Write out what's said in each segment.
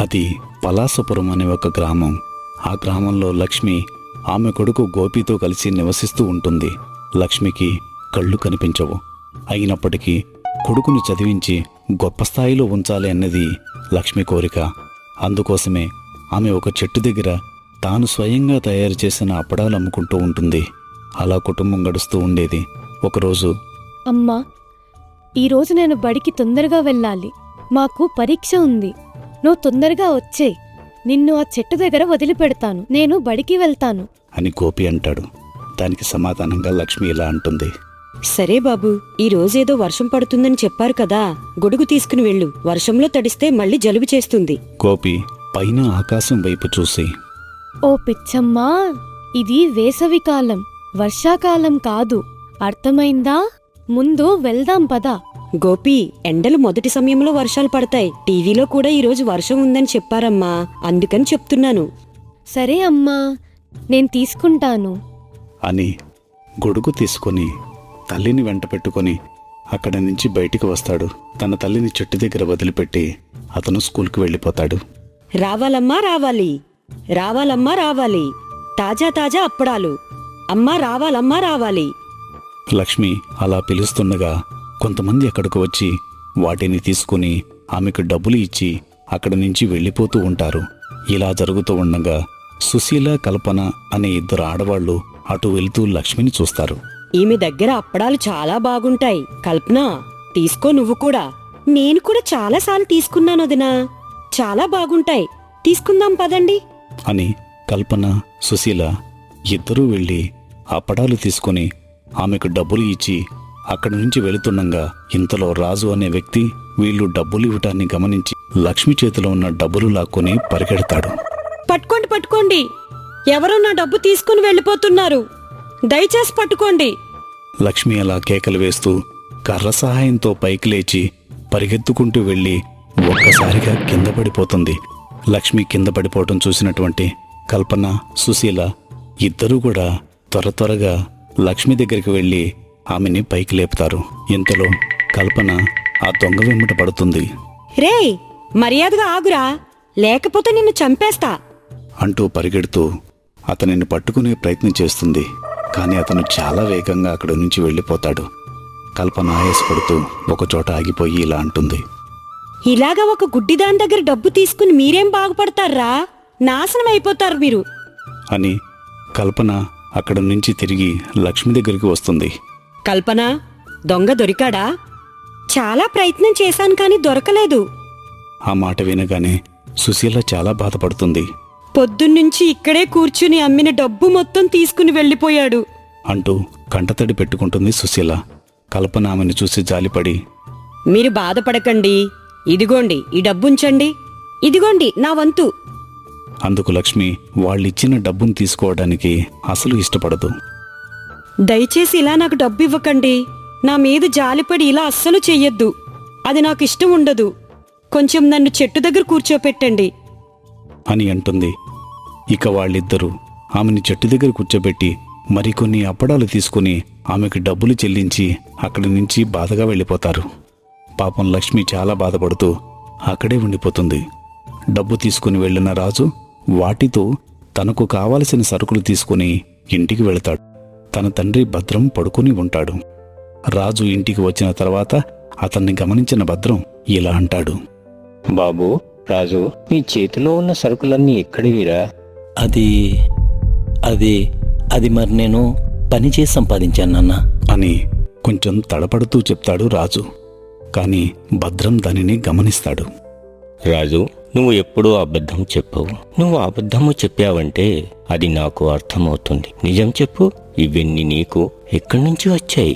అది పలాసపురం అనే ఒక గ్రామం. ఆ గ్రామంలో లక్ష్మి ఆమె కొడుకు గోపితో కలిసి నివసిస్తూ ఉంటుంది. లక్ష్మికి కళ్ళు కనిపించవు. అయినప్పటికీ కొడుకుని చదివించి గొప్ప స్థాయిలో ఉంచాలి అన్నది లక్ష్మి కోరిక. అందుకోసమే ఆమె ఒక చెట్టు దగ్గర తాను స్వయంగా తయారు చేసిన అప్పడాలు అమ్ముకుంటూ ఉంటుంది. అలా కుటుంబం గడుస్తూ ఉండేది. ఒకరోజు, అమ్మా, ఈరోజు నేను బడికి తొందరగా వెళ్ళాలి. మాకు పరీక్ష ఉంది. నువ్వు తొందరగా వచ్చేయ్. నిన్ను ఆ చెట్టు దగ్గర వదిలిపెడతాను. నేను బడికి వెళ్తాను అని గోపి అంటాడు. దానికి సమాధానంగా లక్ష్మి ఇలా అంటుంది. సరే బాబు, ఈ రోజేదో వర్షం పడుతుందని చెప్పారు కదా, గొడుగు తీసుకుని వెళ్ళు. వర్షంలో తడిస్తే మళ్ళీ జలుబు చేస్తుంది. గోపి పైన ఆకాశం వైపు చూసి, ఓ పిచ్చమ్మా, ఇది వేసవికాలం, వర్షాకాలం కాదు. అర్థమైందా? ముందు వెళ్దాం పదా. గోపి, ఎండలు మొదటి సమయంలో వర్షాలు పడతాయి. టీవీలో కూడా ఈరోజు వర్షం ఉందని చెప్పారమ్మా, అందుకని చెప్తున్నాను. సరే అమ్మా, నేను తీసుకుంటాను అని గొడుగు తీసుకొని తల్లిని వెంట పెట్టుకొని అక్కడి నుంచి బయటికి వస్తాడు. తన తల్లిని చెట్టు దగ్గర వదిలిపెట్టి అతను స్కూల్కి వెళ్ళిపోతాడు. రావాలమ్మా రావాలి, రావాలమ్మా రావాలి, తాజా తాజా అప్పడాలు. అమ్మా రావాలమ్మా రావాలి. లక్ష్మి అలా పిలుస్తుండగా కొంతమంది అక్కడికి వచ్చి వాటిని తీసుకుని ఆమెకు డబ్బులు ఇచ్చి అక్కడి నుంచి వెళ్ళిపోతూ ఉంటారు. ఇలా జరుగుతూ ఉండగా సుశీల, కల్పన అనే ఇద్దరు ఆడవాళ్లు అటు వెళ్తూ లక్ష్మిని చూస్తారు. ఈమె దగ్గర అప్పడాలు చాలా బాగుంటాయి. కల్పన, తీసుకో నువ్వు కూడా. నేను కూడా చాలాసార్లు తీసుకున్నాను వదినా, చాలా బాగుంటాయి. తీసుకుందాం పదండి అని కల్పన, సుశీల ఇద్దరూ వెళ్ళి అప్పడాలు తీసుకుని ఆమెకు డబ్బులు ఇచ్చి అక్కడి నుంచి వెళుతుండగా ఇంతలో రాజు అనే వ్యక్తి వీళ్ళు డబ్బులు ఇవ్వటాన్ని గమనించి లక్ష్మి చేతిలో ఉన్న డబ్బులు లాక్కొని పరిగెడతాడు. పట్టుకోండి పట్టుకోండి, ఎవరో నా డబ్బు తీసుకుని వెళ్ళిపోతున్నారు, దయచేసి పట్టుకోండి. లక్ష్మి అలా కేకలు వేస్తూ కర్ర సహాయంతో పైకి లేచి పరిగెత్తుకుంటూ వెళ్ళి ఒక్కసారిగా కింద పడిపోతుంది. లక్ష్మి కింద పడిపోవటం చూసినటువంటి కల్పన, సుశీల ఇద్దరూ కూడా త్వరగా లక్ష్మి దగ్గరికి వెళ్ళి ఆమెని పైకి లేపుతారు. ఇంతలో కల్పన ఆ దొంగ వెంబట పడుతుంది. రేయ్, మర్యాదగా ఆగురా, లేకపోతే నిన్ను చంపేస్తా అంటూ పరిగెడుతూ అతనిని పట్టుకునే ప్రయత్నం చేస్తుంది. కానీ అతను చాలా వేగంగా అక్కడి నుంచి వెళ్ళిపోతాడు. కల్పన ఆయాసపడుతూ ఒకచోట ఆగిపోయి ఇలా అంటుంది. ఇలాగా ఒక గుడ్డిదాని దగ్గర డబ్బు తీసుకుని మీరేం బాగుపడతారా? నాశనం అయిపోతారు మీరు అని కల్పన అక్కడి నుంచి తిరిగి లక్ష్మి దగ్గరికి వస్తుంది. కల్పన, దొంగ దొరికాడా? చాలా ప్రయత్నం చేశాను కానీ దొరకలేదు. ఆ మాట వినగానే సుశీల చాలా బాధపడుతుంది. పొద్దున్నుంచి ఇక్కడే కూర్చుని అమ్మిన డబ్బు మొత్తం తీసుకుని వెళ్ళిపోయాడు అంటూ కంటతడి పెట్టుకుంటుంది సుశీల. కల్పన ఆమెను చూసి జాలిపడి, మీరు బాధపడకండి, ఇదిగోండి ఈ డబ్బుంచండి, ఇదిగోండి నా వంతు. అందుకు లక్ష్మి వాళ్ళిచ్చిన డబ్బును తీసుకోవడానికి అసలు ఇష్టపడదు. దయచేసి ఇలా నాకు డబ్బు ఇవ్వకండి, నా మీద జాలిపడి ఇలా అస్సలు చెయ్యొద్దు, అది నాకు ఇష్టం ఉండదు. కొంచెం నన్ను చెట్టు దగ్గర కూర్చోపెట్టండి అని అంటుంది. ఇక వాళ్ళిద్దరూ ఆమెని చెట్టు దగ్గర కూర్చోబెట్టి మరికొన్ని అప్పడాలు తీసుకుని ఆమెకు డబ్బులు చెల్లించి అక్కడి నుంచి బాధగా వెళ్ళిపోతారు. పాపం లక్ష్మి చాలా బాధపడుతూ అక్కడే ఉండిపోతుంది. డబ్బు తీసుకుని వెళ్ళిన రాజు వాటితో తనకు కావలసిన సరుకులు తీసుకుని ఇంటికి వెళతాడు. తన తండ్రి భద్రం పడుకుని ఉంటాడు. రాజు ఇంటికి వచ్చిన తర్వాత అతన్ని గమనించిన భద్రం ఇలా అంటాడు. బాబు రాజు, నీ చేతిలో ఉన్న సరుకులన్నీ ఎక్కడివిరా? అది మరి నేను పని చేసి సంపాదించాను నాన్న అని కొంచెం తడపడుతూ చెప్తాడు రాజు. కాని భద్రం దానిని గమనిస్తాడు. రాజు, నువ్వు ఎప్పుడూ అబద్ధం చెప్పవు. నువ్వు అబద్ధము చెప్పావంటే అది నాకు అర్థమవుతుంది. నిజం చెప్పు, ఇవన్నీ నీకు ఎక్కడి నుంచి వచ్చాయి?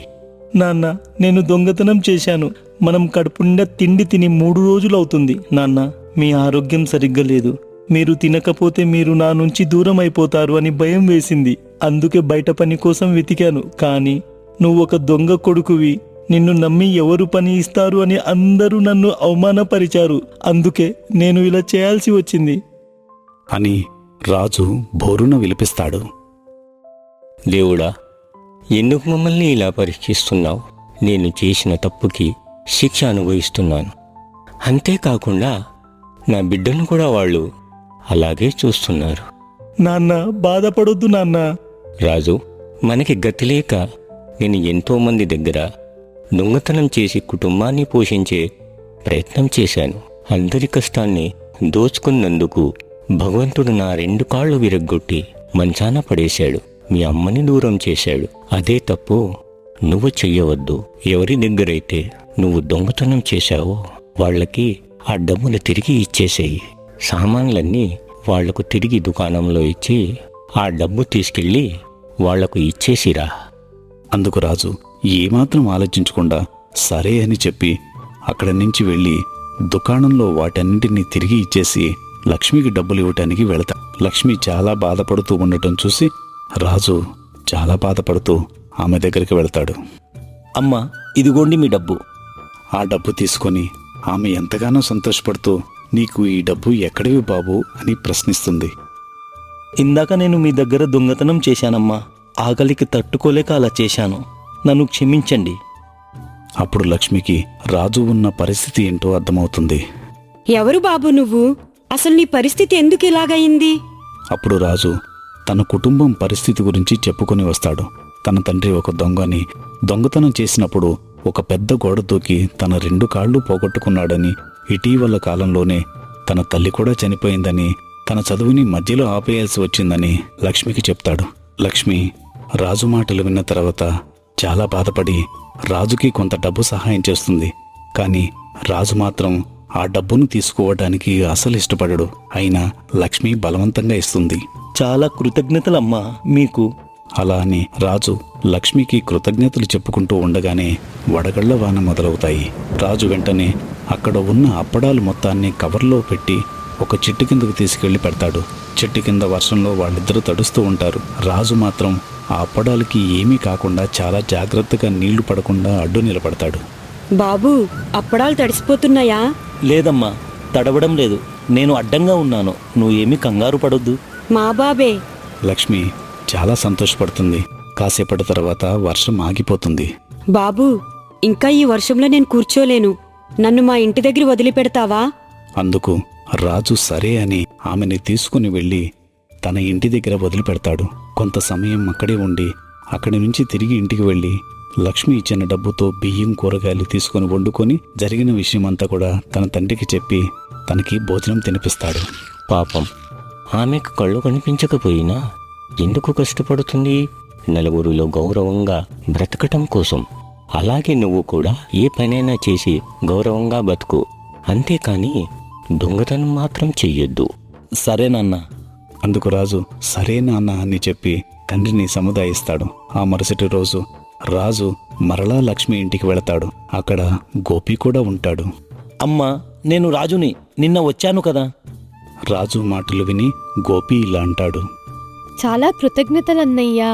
నాన్న, నేను దొంగతనం చేశాను. మనం కడుపు నిండా తిండి తిని 3 రోజులవుతుంది నాన్న. మీ ఆరోగ్యం సరిగ్గా లేదు. మీరు తినకపోతే మీరు నా నుంచి దూరం అయిపోతారు అని భయం వేసింది. అందుకే బయట పని కోసం వెతికాను. కానీ నువ్వు ఒక దొంగ కొడుకువి, నిన్ను నమ్మి ఎవరు పని ఇస్తారు అని అందరూ నన్ను అవమానపరిచారు. అందుకే నేను ఇలా చేయాల్సి వచ్చింది అని రాజు బోరున విలిపిస్తాడు. దేవుడా, ఎందుకు మమ్మల్ని ఇలా పరీక్షిస్తున్నావు? నేను చేసిన తప్పుకి శిక్ష అనుభవిస్తున్నాను. అంతేకాకుండా నా బిడ్డను కూడా వాళ్ళు అలాగే చూస్తున్నారు. నాన్న బాధపడొద్దు నాన్న. రాజు, మనకి గతి లేక నేను ఎంతోమంది దగ్గర దొంగతనం చేసి కుటుంబాన్ని పోషించే ప్రయత్నం చేశాను. అందరి కష్టాన్ని దోచుకున్నందుకు భగవంతుడు నా 2 కాళ్ళు విరగ్గొట్టి మంచాన పడేశాడు. మీ అమ్మని దూరం చేశాడు. అదే తప్పు నువ్వు చెయ్యవద్దు. ఎవరి దగ్గరైతే నువ్వు దొంగతనం చేశావో వాళ్ళకి ఆ డబ్బులు తిరిగి ఇచ్చేసేయి. సామాన్లన్నీ వాళ్లకు తిరిగి దుకాణంలో ఇచ్చి ఆ డబ్బు తీసుకెళ్ళి వాళ్లకు ఇచ్చేసిరా. అందుకు రాజు ఏమాత్రం ఆలోచించకుండా సరే అని చెప్పి అక్కడి నుంచి వెళ్ళి దుకాణంలో వాటన్నింటినీ తిరిగి ఇచ్చేసి లక్ష్మికి డబ్బులు ఇవ్వటానికి వెళతా. లక్ష్మి చాలా బాధపడుతూ ఉండటం చూసి రాజు చాలా బాధపడుతూ ఆమె దగ్గరికి వెళ్తాడు. అమ్మా, ఇదిగోండి మీ డబ్బు. ఆ డబ్బు తీసుకొని ఆమె ఎంతగానో సంతోషపడుతూ నీకు ఈ డబ్బు ఎక్కడివి బాబు అని ప్రశ్నిస్తుంది. ఇందాక నేను మీ దగ్గర దొంగతనం చేశానమ్మా. ఆకలికి తట్టుకోలేక అలా చేశాను. నన్ను క్షమించండి. అప్పుడు లక్ష్మికి రాజు ఉన్న పరిస్థితి ఏంటో అర్థమవుతుంది. ఎవరు బాబు నువ్వు? అసలు నీ పరిస్థితి ఎందుకు ఇలాగయింది? అప్పుడు రాజు తన కుటుంబం పరిస్థితి గురించి చెప్పుకొని వస్తాడు. తన తండ్రి ఒక దొంగని, దొంగతనం చేసినప్పుడు ఒక పెద్ద గోడ దూకి తన 2 కాళ్ళు పోగొట్టుకున్నాడని, ఇటీవల కాలంలోనే తన తల్లి కూడా చనిపోయిందని, తన చదువుని మధ్యలో ఆపేయాల్సి వచ్చిందని లక్ష్మికి చెప్తాడు. లక్ష్మి రాజు మాటలు విన్న తర్వాత చాలా బాధపడి రాజుకి కొంత డబ్బు సహాయం చేస్తుంది. కానీ రాజు మాత్రం ఆ డబ్బును తీసుకోవడానికి అసలు ఇష్టపడడు. అయినా లక్ష్మి బలవంతంగా ఇస్తుంది. చాలా కృతజ్ఞతలమ్మా మీకు. అలా అని రాజు లక్ష్మికి కృతజ్ఞతలు చెప్పుకుంటూ ఉండగానే వడగళ్ల వాన మొదలవుతాయి. రాజు వెంటనే అక్కడ ఉన్న అప్పడాలు మొత్తాన్ని కవర్లో పెట్టి ఒక చెట్టు కిందకు తీసుకెళ్లి పెడతాడు. చెట్టు కింద వర్షంలో వాళ్ళిద్దరూ తడుస్తూ ఉంటారు. రాజు మాత్రం ఆ అప్పడాలకి ఏమీ కాకుండా చాలా జాగ్రత్తగా నీళ్లు పడకుండా అడ్డు నిలబడతాడు. బాబూ, అప్పడాలు తడిసిపోతున్నాయా? లేదమ్మా, తడవడం లేదు. నేను అడ్డంగా ఉన్నాను. నువ్వేమీ కంగారు పడొద్దు. మా బాబే. లక్ష్మి చాలా సంతోషపడుతుంది. కాసేపటి తర్వాత వర్షం ఆగిపోతుంది. బాబూ, ఇంకా ఈ వర్షంలో నేను కూర్చోలేను. నన్ను మా ఇంటి దగ్గర వదిలిపెడతావా? అందుకు రాజు సరే అని ఆమెని తీసుకుని వెళ్ళి తన ఇంటి దగ్గర వదిలిపెడతాడు. కొంత సమయం అక్కడే ఉండి అక్కడి నుంచి తిరిగి ఇంటికి వెళ్ళి లక్ష్మి ఇచ్చిన డబ్బుతో బియ్యం, కూరగాయలు తీసుకుని వండుకొని జరిగిన విషయమంతా కూడా తన తండ్రికి చెప్పి తనకి భోజనం తినిపిస్తాడు. పాపం, ఆమెకు కళ్ళు కనిపించకపోయినా ఎందుకు కష్టపడుతుంది? నలుగురిలో గౌరవంగా బ్రతకటం కోసం. అలాగే నువ్వు కూడా ఏ పనైనా చేసి గౌరవంగా బతుకు. అంతేకాని దొంగతనం మాత్రం చెయ్యొద్దు. సరే నాన్న. అందుకు రాజు సరే నాన్న అని చెప్పి తండ్రిని సముదాయిస్తాడు. ఆ మరుసటి రోజు రాజు మరలా లక్ష్మి ఇంటికి వెళతాడు. అక్కడ గోపి కూడా ఉంటాడు. అమ్మా, నేను రాజుని. నిన్న వచ్చాను కదా. రాజు మాటలు విని గోపి ఇలా అంటాడు. చాలా కృతజ్ఞతలన్నయ్యా.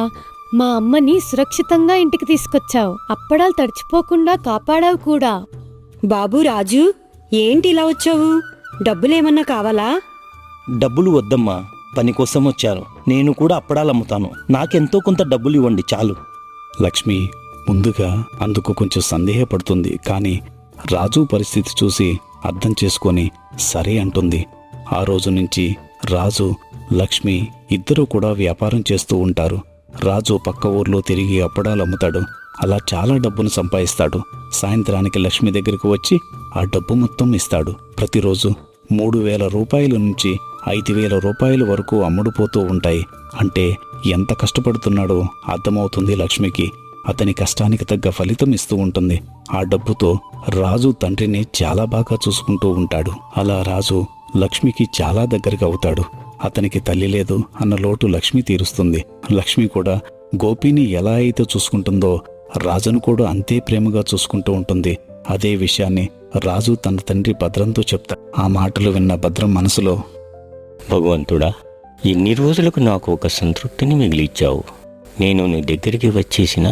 మా అమ్మని సురక్షితంగా ఇంటికి తీసుకొచ్చావు. అప్పడాలు తడిచిపోకుండా కాపాడావు కూడా. బాబూ రాజు, ఏంటి ఇలా వచ్చావు? డబ్బులేమన్నా కావాలా? డబ్బులు వద్దమ్మా, పని కోసం వచ్చాను. నేను కూడా అప్పడాలు అమ్ముతాను. నాకెంతో కొంత డబ్బులు ఇవ్వండి చాలు. లక్ష్మి ముందుగా అందుకు కొంచెం సందేహపడుతుంది. కానీ రాజు పరిస్థితి చూసి అర్థం చేసుకొని సరే అంటుంది. ఆ రోజు నుంచి రాజు, లక్ష్మి ఇద్దరూ కూడా వ్యాపారం చేస్తూ ఉంటారు. రాజు పక్క ఊర్లో తిరిగి అప్పడాలు అమ్ముతాడు. అలా చాలా డబ్బును సంపాదిస్తాడు. సాయంత్రానికి లక్ష్మి దగ్గరికి వచ్చి ఆ డబ్బు మొత్తం ఇస్తాడు. ప్రతిరోజు 3,000 రూపాయల నుంచి 5,000 రూపాయల వరకు అమ్ముడుపోతూ ఉంటాయి. అంటే ఎంత కష్టపడుతున్నాడో అర్థమవుతుంది లక్ష్మికి. అతని కష్టానికి తగ్గ ఫలితం ఇస్తూ ఉంటుంది. ఆ డబ్బుతో రాజు తండ్రిని చాలా బాగా చూసుకుంటూ ఉంటాడు. అలా రాజు లక్ష్మికి చాలా దగ్గరగా అవుతాడు. అతనికి తల్లి లేదు అన్న లోటు లక్ష్మి తీరుస్తుంది. లక్ష్మి కూడా గోపిని ఎలా అయితే చూసుకుంటుందో రాజును కూడా అంతే ప్రేమగా చూసుకుంటూ ఉంటుంది. అదే విషయాన్ని రాజు తన తండ్రి భద్రంతో చెప్తాడు. ఆ మాటలు విన్న భద్రం మనసులో, భగవంతుడా, ఎన్ని రోజులకు నాకు ఒక సంతృప్తిని మిగిలిచ్చావు. నేను నీ దగ్గరికి వచ్చేసిన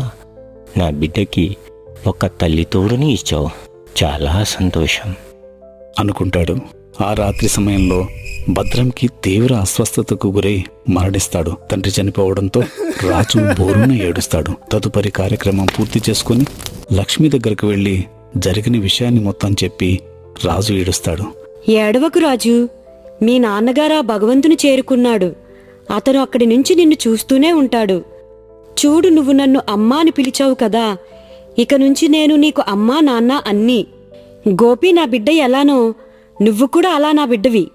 నా బిడ్డకి ఒక తల్లి తోడుని ఇచ్చావు. చాలా సంతోషం అనుకుంటాడు. ఆ రాత్రి సమయంలో భద్రంకి తీవ్ర అస్వస్థతకు గురై మరణిస్తాడు. తండ్రి చనిపోవడంతో రాజు బోరున ఏడుస్తాడు. తదుపరి కార్యక్రమం పూర్తి చేసుకుని లక్ష్మి దగ్గరకు వెళ్ళి జరిగిన విషయాన్ని మొత్తం చెప్పి రాజు ఏడుస్తాడు. ఏడవకు రాజు, మీ నాన్నగారు ఆ భగవంతుని చేరుకున్నాడు. అతను అక్కడి నుంచి నిన్ను చూస్తూనే ఉంటాడు. చూడు, నువ్వు నన్ను అమ్మా అని పిలిచావు కదా, ఇక నుంచి నేను నీకు అమ్మా నాన్న అన్నీ. గోపి నా బిడ్డ ఎలానో నువ్వు కూడా అలా నా బిడ్డవి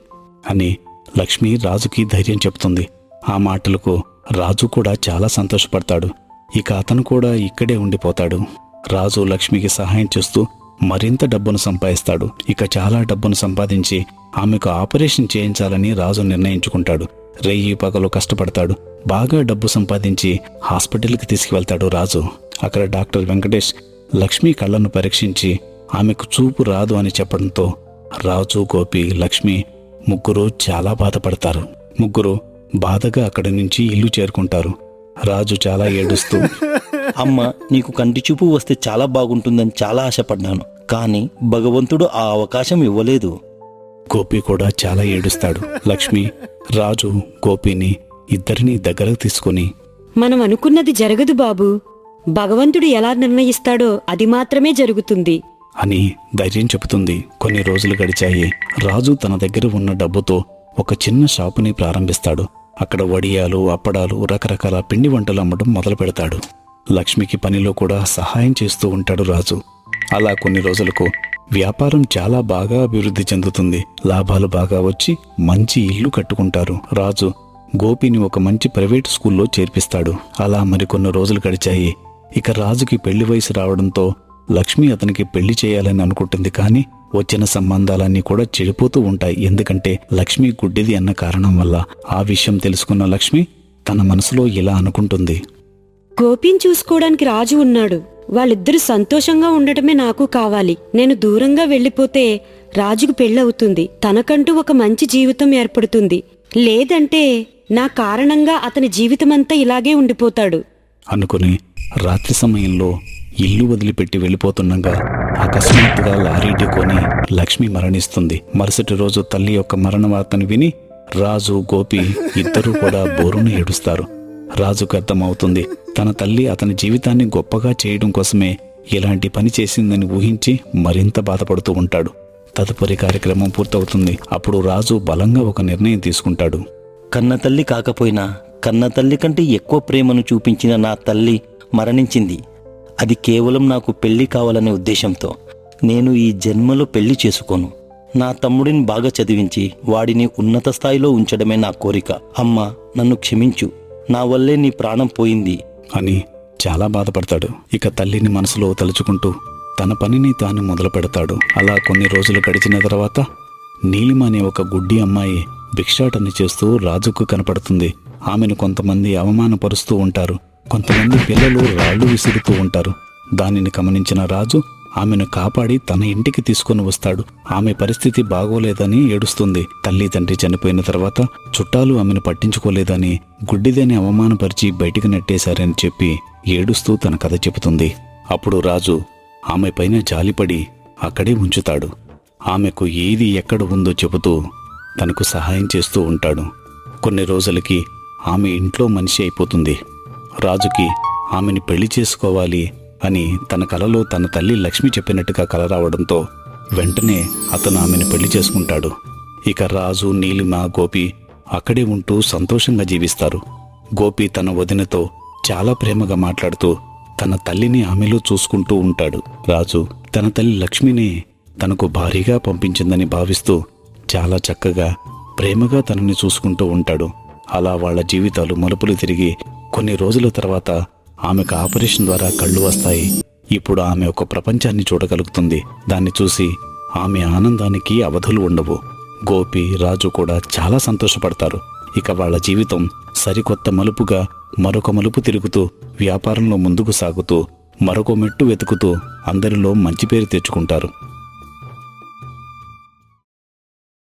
అని లక్ష్మి రాజుకి ధైర్యం చెప్తుంది. ఆ మాటలకు రాజు కూడా చాలా సంతోషపడతాడు. ఇక అతను కూడా ఇక్కడే ఉండిపోతాడు. రాజు లక్ష్మికి సహాయం చేస్తూ మరింత డబ్బును సంపాదిస్తాడు. ఇక చాలా డబ్బును సంపాదించి ఆమెకు ఆపరేషన్ చేయించాలని రాజు నిర్ణయించుకుంటాడు. రెయ్యి పగలు కష్టపడతాడు. బాగా డబ్బు సంపాదించి హాస్పిటల్కి తీసుకువెళ్తాడు రాజు. అక్కడ డాక్టర్ వెంకటేష్ లక్ష్మి కళ్ళను పరీక్షించి ఆమెకు చూపు రాదు అని చెప్పడంతో రాజు, గోపి, లక్ష్మి ముగ్గురు చాలా బాధపడతారు. ముగ్గురు బాధగా అక్కడి నుంచి ఇల్లు చేరుకుంటారు. రాజు చాలా ఏడుస్తూ, అమ్మ, నీకు కంటి చూపు వస్తే చాలా బాగుంటుందని చాలా ఆశపడ్డాను, కానీ భగవంతుడు ఆ అవకాశం ఇవ్వలేదు. గోపి కూడా చాలా ఏడుస్తాడు. లక్ష్మి రాజు గోపిని ఇద్దరినీ దగ్గరకు తీసుకుని, మనం అనుకున్నది జరగదు బాబు. భగవంతుడు ఎలా నిర్ణయిస్తాడో అది మాత్రమే జరుగుతుంది అని ధైర్యం చెబుతుంది. కొన్ని రోజులు గడిచాయి. రాజు తన దగ్గర ఉన్న డబ్బుతో ఒక చిన్న షాపుని ప్రారంభిస్తాడు. అక్కడ వడియాలు, అప్పడాలు, రకరకాల పిండి వంటలు అమ్మడం మొదలు పెడతాడు. లక్ష్మికి పనిలో కూడా సహాయం చేస్తూ ఉంటాడు రాజు. అలా కొన్ని రోజులకు వ్యాపారం చాలా బాగా అభివృద్ధి చెందుతుంది. లాభాలు బాగా వచ్చి మంచి ఇల్లు కట్టుకుంటారు. రాజు గోపిని ఒక మంచి ప్రైవేట్ స్కూల్లో చేర్పిస్తాడు. అలా మరికొన్ని రోజులు గడిచాయి. ఇక రాజుకి పెళ్లి వయసు రావడంతో లక్ష్మి అతనికి పెళ్లి చేయాలని అనుకుంటుంది. కానీ వచ్చిన సంబంధాలన్నీ కూడా చెడిపోతూ ఉంటాయి. ఎందుకంటే లక్ష్మి గుడ్డిది అన్న కారణం వల్ల. ఆ విషయం తెలుసుకున్న లక్ష్మి తన మనసులో ఇలా అనుకుంటుంది, గోపిని చూసుకోవడానికి రాజు ఉన్నాడు. వాళ్ళిద్దరూ సంతోషంగా ఉండటమే నాకు కావాలి. నేను దూరంగా వెళ్ళిపోతే రాజుకు పెళ్ళవుతుంది. తనకంటూ ఒక మంచి జీవితం ఏర్పడుతుంది. లేదంటే నా కారణంగా అతని జీవితమంతా ఇలాగే ఉండిపోతాడు అనుకుని రాత్రి సమయంలో ఇల్లు వదిలిపెట్టి వెళ్ళిపోతుండగా అకస్మాత్తుగా లారీ ఢీకొని లక్ష్మి మరణిస్తుంది. మరుసటి రోజు తల్లి యొక్క మరణ వార్తను విని రాజు, గోపి ఇద్దరూ కూడా బోరున ఏడుస్తారు. రాజుకు అర్థమవుతుంది, తన తల్లి అతని జీవితాన్ని గొప్పగా చేయడం కోసమే ఇలాంటి పని చేసిందని ఊహించి మరింత బాధపడుతూ ఉంటాడు. తదుపరి కార్యక్రమం పూర్తవుతుంది. అప్పుడు రాజు బలంగా ఒక నిర్ణయం తీసుకుంటాడు. కన్నతల్లి కాకపోయినా కన్నతల్లి కంటే ఎక్కువ ప్రేమను చూపించిన నా తల్లి మరణించింది. అది కేవలం నాకు పెళ్లి కావాలనే ఉద్దేశంతో. నేను ఈ జన్మలో పెళ్లి చేసుకోను. నా తమ్ముడిని బాగా చదివించి వాడిని ఉన్నత స్థాయిలో ఉంచడమే నా కోరిక. అమ్మా, నన్ను క్షమించు. నా వల్లే నీ ప్రాణం పోయింది అని చాలా బాధపడతాడు. ఇక తల్లిని మనసులో తలుచుకుంటూ తన పనిని తాను మొదలు పెడతాడు. అలా కొన్ని రోజులు గడిచిన తర్వాత నీలిమ అనే ఒక గుడ్డి అమ్మాయి భిక్షాటన చేస్తూ రాజుకు కనపడుతుంది. ఆమెను కొంతమంది అవమానపరుస్తూ ఉంటారు. కొంతమంది పిల్లలు రాళ్లు విసురుతూ ఉంటారు. దానిని గమనించిన రాజు ఆమెను కాపాడి తన ఇంటికి తీసుకొని వస్తాడు. ఆమె పరిస్థితి బాగోలేదని ఏడుస్తుంది. తల్లి తండ్రి చనిపోయిన తర్వాత చుట్టాలు ఆమెను పట్టించుకోలేదని, గుడ్డిదని అవమానపరిచి బయటికి నెట్టేశారని చెప్పి ఏడుస్తూ తన కథ చెబుతుంది. అప్పుడు రాజు ఆమె పైన జాలిపడి అక్కడే ఉంచుతాడు. ఆమెకు ఏది ఎక్కడ ఉందో చెబుతూ తనకు సహాయం చేస్తూ ఉంటాడు. కొన్ని రోజులకి ఆమె ఇంట్లో మనిషి అయిపోతుంది. రాజుకి ఆమెని పెళ్లి చేసుకోవాలి అని తన కలలో తన తల్లి లక్ష్మి చెప్పినట్టుగా కల రావడంతో వెంటనే అతను ఆమెను పెళ్లి చేసుకుంటాడు. ఇక రాజు, నీలిమ, గోపి అక్కడే ఉంటూ సంతోషంగా జీవిస్తారు. గోపి తన వదినతో చాలా ప్రేమగా మాట్లాడుతూ తన తల్లిని ఆమెలో చూసుకుంటూ ఉంటాడు. రాజు తన తల్లి లక్ష్మిని తనకు భారీగా పంపించిందని భావిస్తూ చాలా చక్కగా ప్రేమగా తనని చూసుకుంటూ ఉంటాడు. అలా వాళ్ళ జీవితాలు మలుపులు తిరిగి కొన్ని రోజుల తర్వాత ఆమెకు ఆపరేషన్ ద్వారా కళ్ళు వస్తాయి. ఇప్పుడు ఆమె ఒక ప్రపంచాన్ని చూడగలుగుతుంది. దాన్ని చూసి ఆమె ఆనందానికి అవధులు ఉండవు. గోపి, రాజు కూడా చాలా సంతోషపడతారు. ఇక వాళ్ళ జీవితం సరికొత్త మలుపుగా మరొక మలుపు తిరుగుతూ వ్యాపారంలో ముందుకు సాగుతూ మరొక మెట్టు వెతుకుతూ అందరిలో మంచి పేరు తెచ్చుకుంటారు.